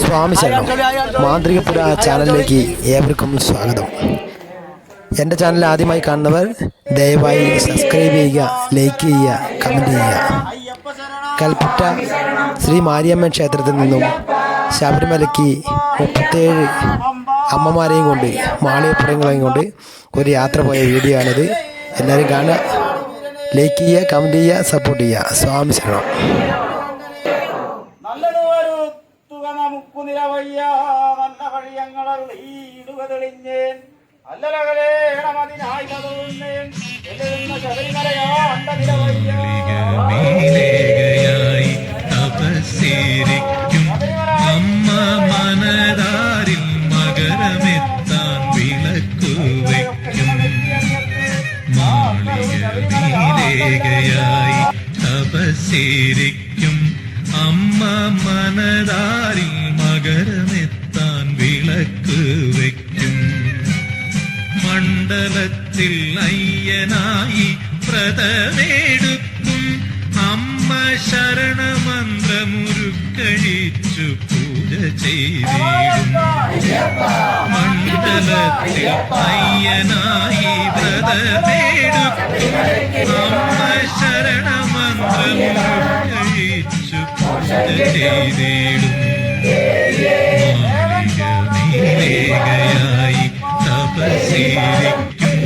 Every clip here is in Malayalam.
സ്വാമി ശരണം. മാന്ത്രികപുര ചാനലിലേക്ക് ഏവർക്കും സ്വാഗതം. എൻ്റെ ചാനൽ ആദ്യമായി കാണുന്നവർ ദയവായി സബ്സ്ക്രൈബ് ചെയ്യുക, ലൈക്ക് ചെയ്യുക, കമൻറ്റ് ചെയ്യുക. കൽപ്പറ്റ ശ്രീ മാരിയമ്മൻ ക്ഷേത്രത്തിൽ നിന്നും ശബരിമലയ്ക്ക് 37 അമ്മമാരെയും കൊണ്ട് മാളികപ്പുറങ്ങളെയും കൊണ്ട് ഒരു യാത്ര പോയ വീഡിയോ ആണിത്. എല്ലാവരും കാണുക, ലൈക്ക് ചെയ്യുക, കമൻറ്റ് ചെയ്യുക, സപ്പോർട്ട് ചെയ്യുക. സ്വാമി ശരണം. തപസ്സിരിക്കും അമ്മ മനതാരിൽ മകരമെത്താൻ വിളക്കു വയ്ക്കും. മാളികയിലേകയായി തപസ്സിരിക്കും അമ്മ മനതാരിൽ മകരമെത്താൻ വിളക്ക് വയ്ക്കും. മണ്ഡലത്തിൽ അയ്യനായി വ്രതമെടുക്കും അമ്മ ശരണമന്ത്രമുരുക്കഴിച്ചു പൂജ ചെയ്തിടും. മണ്ഡലത്തിൽ അയ്യനായി വ്രതമെടുക്കും അമ്മ ശരണമന്ത്രമുരുക്കഴിച്ചു പൂജ ചെയ്തിടും. മാളികയിലേകയായി തപസ്സിരിക്കും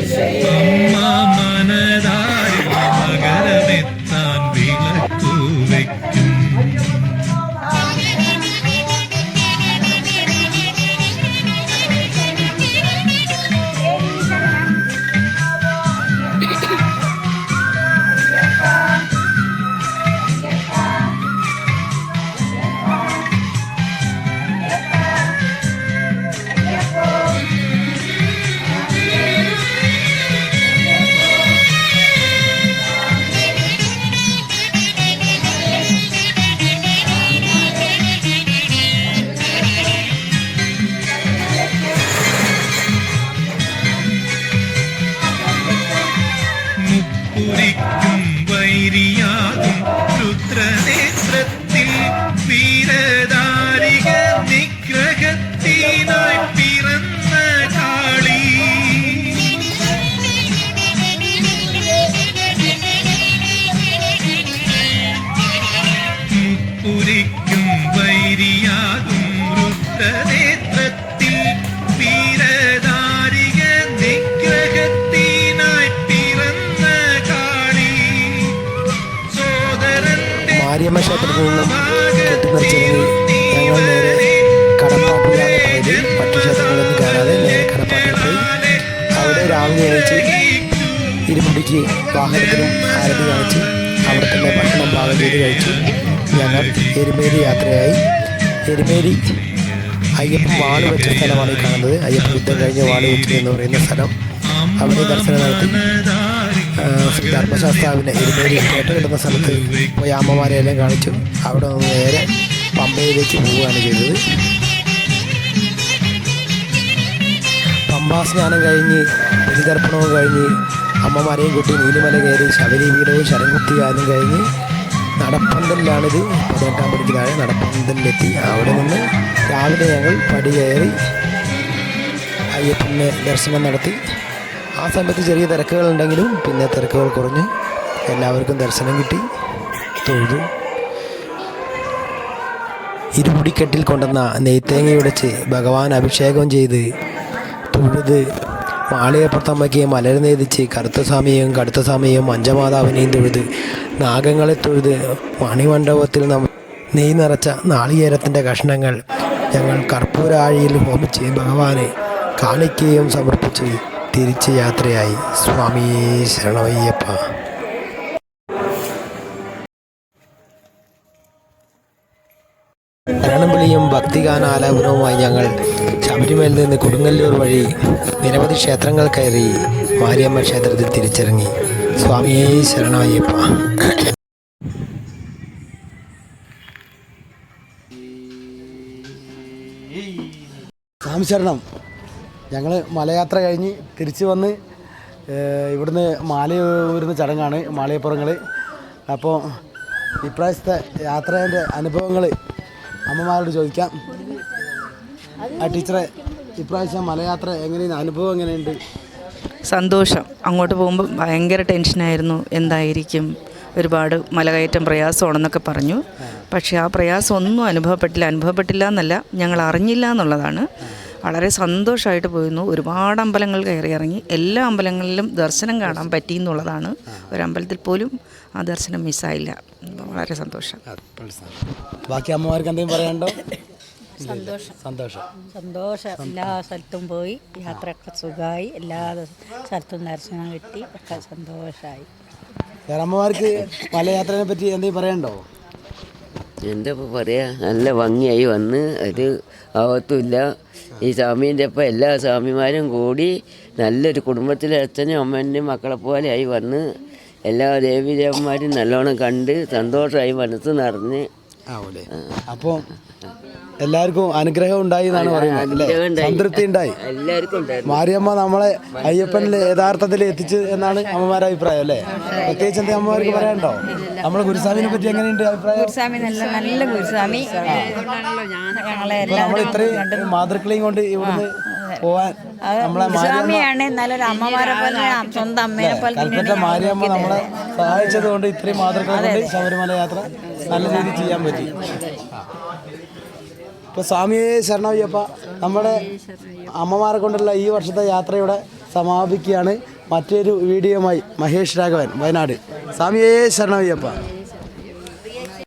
അമ്മ മനതാരിൽ മകരമെത്താൻ വിളക്കു വയ്ക്കും. മുപ്പുരിക്കും വൈരിയാകും രുദ്രനേത്രത്തിൽ വീരധാരിക നിഗ്രഹത്തിനായി പിറന്ന കാളി. മുപ്പുരിക്കും വൈരിയാകും രുദ്രനേത്രത്തിൽ വീരധാരിക നിഗ്രഹത്തിനായി മാരിയമ്മ ക്ഷേത്രത്തിൽ നിന്നും കെട്ടിപ്പറിച്ചിറങ്ങി ഞങ്ങൾ നേരെ കടപ്പാട്ടിലാണ് പോയത്. മറ്റു ക്ഷേത്രങ്ങളൊന്നും കാണാതെ നേരെ കടപ്പാട്ടിൽ പോയി. അവിടെ രാവിലെ എണീച്ച് ഇരുമുടിക്ക് വാഹനത്തിനും ആരതി കാണിച്ച് അവിടെ തന്നെ ഭക്ഷണം പാകം ചെയ്ത് കഴിച്ചു. ഞങ്ങൾ എരുമേലി യാത്രയായി. എരുമേലി അയ്യപ്പൻ വാള് വെച്ച സ്ഥലമാണ് ഈ കാണുന്നത്. അയ്യപ്പൻ യുദ്ധം കഴിഞ്ഞ് വാള് വെച്ചു എന്ന് പറയുന്ന സ്ഥലം. അവിടെ ദർശനം നടത്തി ധർമ്മശാസ്താവിനെ എരുമേലി കേട്ട് കിട്ടുന്ന സ്ഥലത്ത് പോയി അമ്മമാരെയെല്ലാം കാണിച്ചു. അവിടെ നിന്ന് നേരെ പമ്പയിലേക്ക് പോവുകയാണ് ചെയ്തത്. പമ്പാ സ്നാനം കഴിഞ്ഞ് ബലിതർപ്പണവും കഴിഞ്ഞ് അമ്മമാരെയും കൂട്ടി നീലിമല കയറി ശബരി വീടവും ശരംകുത്തിയാലും കഴിഞ്ഞ് നടപ്പന്തലിലാണിത്. 18-ാം പടിക്ക് താഴെ നടപ്പന്തലിലെത്തി. അവിടെ നിന്ന് രാവിലെ ഞങ്ങൾ പടി കയറി അയ്യപ്പനെ ദർശനം നടത്തി. ആ സമയത്ത് ചെറിയ തിരക്കുകളുണ്ടെങ്കിലും പിന്നെ തിരക്കുകൾ കുറഞ്ഞ് എല്ലാവർക്കും ദർശനം കിട്ടി, തൊഴുതു. ഇരുമുടിക്കെട്ടിൽ കൊണ്ടുവന്ന നെയ്ത്തേങ്ങ ഉടച്ച് ഭഗവാൻ അഭിഷേകം ചെയ്ത് തൊഴുത് മാളികപ്പുറത്തമ്മയ്ക്ക് മലർ നേതിച്ച് കറുത്തസ്വാമിയെയും കടുത്തസ്വാമിയെയും പഞ്ചമാതാവിനെയും തൊഴുത് നാഗങ്ങളെ തൊഴുത് മണിമണ്ഡപത്തിൽ നെയ് നിറച്ച നാളികേരത്തിൻ്റെ കഷ്ണങ്ങൾ ഞങ്ങൾ കർപ്പൂരാഴിയിൽ ഹോമിച്ച് ഭഗവാനെ കാണിക്കുകയും സമർപ്പിച്ച് തിരിച്ച് യാത്രയായി. സ്വാമി ശരണമയ്യപ്പ. ശരണംവിളിയും ഭക്തിഗാനാലാപനവുമായി ഞങ്ങൾ ശബരിമലയിൽ നിന്ന് കൊടുങ്ങല്ലൂർ വഴി നിരവധി ക്ഷേത്രങ്ങൾ കയറി മാരിയമ്മ ക്ഷേത്രത്തിൽ തിരിച്ചിറങ്ങി. സ്വാമി ശരണമയ്യപ്പ. സ്വാമി ശരണം. ഞങ്ങൾ മലയാത്ര കഴിഞ്ഞ് തിരിച്ച് വന്ന് ഇവിടുന്ന് മാലയൂരുന്ന ചടങ്ങാണ് മാളികപ്പുറങ്ങൾ. അപ്പോൾ ഇപ്രാവശ്യത്തെ യാത്രേൻ്റെ അനുഭവങ്ങൾ അമ്മമാരോട് ചോദിക്കാം. ടീച്ചറെ, ഇപ്രാവശ്യം മലയാത്ര എങ്ങനെയാണ്, അനുഭവം എങ്ങനെയുണ്ട്? സന്തോഷം. അങ്ങോട്ട് പോകുമ്പോൾ ഭയങ്കര ടെൻഷനായിരുന്നു, എന്തായിരിക്കും, ഒരുപാട് മലകയറ്റം പ്രയാസമാണെന്നൊക്കെ പറഞ്ഞു. പക്ഷേ ആ പ്രയാസം ഒന്നും അനുഭവപ്പെട്ടില്ല എന്നല്ല, ഞങ്ങൾ അറിഞ്ഞില്ല എന്നുള്ളതാണ്. വളരെ സന്തോഷമായിട്ട് പോയിരുന്നു. ഒരുപാട് അമ്പലങ്ങൾ കയറി ഇറങ്ങി, എല്ലാ അമ്പലങ്ങളിലും ദർശനം കാണാൻ പറ്റി എന്നുള്ളതാണ്. ഒരമ്പലത്തിൽ പോലും ആ ദർശനം മിസ്സായില്ല. വളരെ സന്തോഷം. ബാക്കി അമ്മമാർക്ക് എന്തെങ്കിലും പറയാനുണ്ടോ? സന്തോഷം. എല്ലാ സ്ഥലത്തും പോയി, യാത്രയൊക്കെ സുഖമായി, എല്ലാ സ്ഥലത്തും ദർശനം കിട്ടി, ഒക്കെ സന്തോഷമായി. വേറെ അമ്മമാർക്ക് മലയാത്രയെ പറ്റി എന്തെങ്കിലും പറയാനുണ്ടോ? എന്താ പറയാ, നല്ല ഭംഗിയായി വന്ന്, ഒരു ആവത്തുമില്ല. ഈ സ്വാമീൻ്റെ ഒപ്പം എല്ലാ സ്വാമിമാരും കൂടി നല്ലൊരു കുടുംബത്തിലെ അച്ഛനും അമ്മേൻ്റെയും മക്കളെ പോലെ ആയി വന്ന് എല്ലാ ദേവീദേവന്മാരും നല്ലോണം കണ്ട് സന്തോഷമായി, മനസ്സ് നിറഞ്ഞ്. അപ്പോൾ എല്ലാവർക്കും അനുഗ്രഹം ഉണ്ടായി എന്നാണ് പറയുന്നത്, സംതൃപ്തി ഉണ്ടായി. എല്ലാവർക്കും ഉണ്ടായിരുന്നു. മാരിയമ്മ നമ്മളെ അയ്യപ്പനിൽ യഥാർത്ഥത്തിൽ എത്തിച്ചു എന്നാണ് അമ്മമാരുടെ അഭിപ്രായം അല്ലേ? പ്രത്യേകിച്ച് എന്താ അമ്മമാർക്ക് പറയാനുണ്ടോ? നമ്മളെ ഗുരുസ്വാമിനെ പറ്റി എങ്ങനെയുണ്ട് അഭിപ്രായം? ഗുരുസ്വാമി നല്ല ഗുരുസ്വാമി. നമ്മൾ ഇത്രയും മാതൃക്കളെയും കൊണ്ട് ഇവിടുന്ന് പോവാൻ നമ്മളെ ഗുരുസ്വാമിയാണ്, നല്ലൊരു അമ്മമാരെ പോലെ, സ്വന്തം അമ്മേനെ പോലെ. കൽപ്പറ്റ മാരിയമ്മ നമ്മളെ സഹായിച്ചത് കൊണ്ട് ഇത്രയും മാതൃക്കളെ കൊണ്ട് ശബരിമല യാത്ര നല്ല രീതിയിൽ ചെയ്യാൻ പറ്റി. ഇപ്പോൾ സ്വാമിയെ ശരണമയ്യപ്പ, നമ്മുടെ അമ്മമാരെ കൊണ്ടുള്ള ഈ വർഷത്തെ യാത്രയുടെ സമാപിക്കുകയാണ്. മറ്റൊരു വീഡിയോയുമായി മഹേഷ് രാഘവൻ, വയനാട്. സ്വാമിയെ ശരണമയ്യപ്പ.